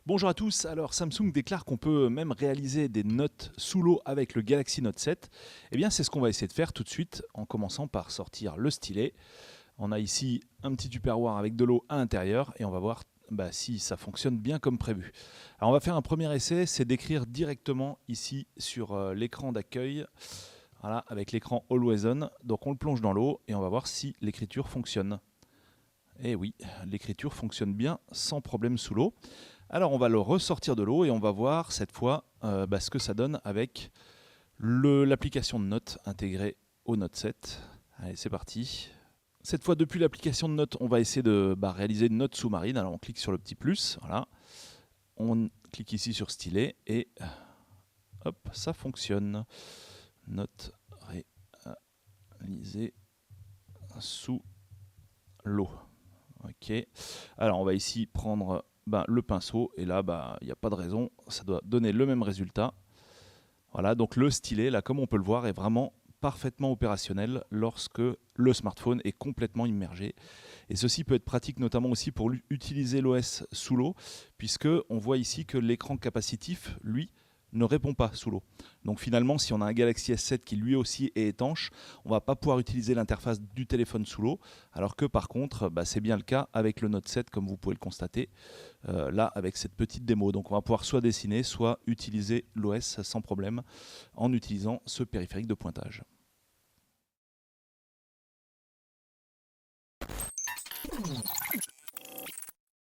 Bonjour à tous, alors Samsung déclare qu'on peut même réaliser des notes sous l'eau avec le Galaxy Note 7. Eh bien c'est ce qu'on va essayer de faire tout de suite en commençant par sortir le stylet. On a ici un petit tupperware avec de l'eau à l'intérieur et on va voir si ça fonctionne bien comme prévu. Alors on va faire un premier essai, c'est d'écrire directement ici sur l'écran d'accueil, voilà, avec l'écran Always On. Donc on le plonge dans l'eau et on va voir si l'écriture fonctionne. Et oui, l'écriture fonctionne bien sans problème sous l'eau. Alors on va le ressortir de l'eau et on va voir cette fois ce que ça donne avec l'application de notes intégrée au Note 7. Allez, c'est parti. Cette fois, depuis l'application de notes, on va essayer de réaliser une note sous-marine. Alors on clique sur le petit plus, voilà. On clique ici sur stylet et hop, ça fonctionne. Note réalisée sous l'eau. Ok. Alors on va ici prendre le pinceau et là il n'y a pas de raison, ça doit donner le même résultat. Voilà, donc le stylet là, comme on peut le voir, est vraiment parfaitement opérationnel lorsque le smartphone est complètement immergé. Et ceci peut être pratique notamment aussi pour utiliser l'OS sous l'eau, puisque on voit ici que l'écran capacitif, lui, ne répond pas sous l'eau. Donc finalement, si on a un Galaxy S7 qui lui aussi est étanche, on ne va pas pouvoir utiliser l'interface du téléphone sous l'eau, alors que par contre, c'est bien le cas avec le Note 7, comme vous pouvez le constater, là avec cette petite démo. Donc on va pouvoir soit dessiner, soit utiliser l'OS sans problème en utilisant ce périphérique de pointage.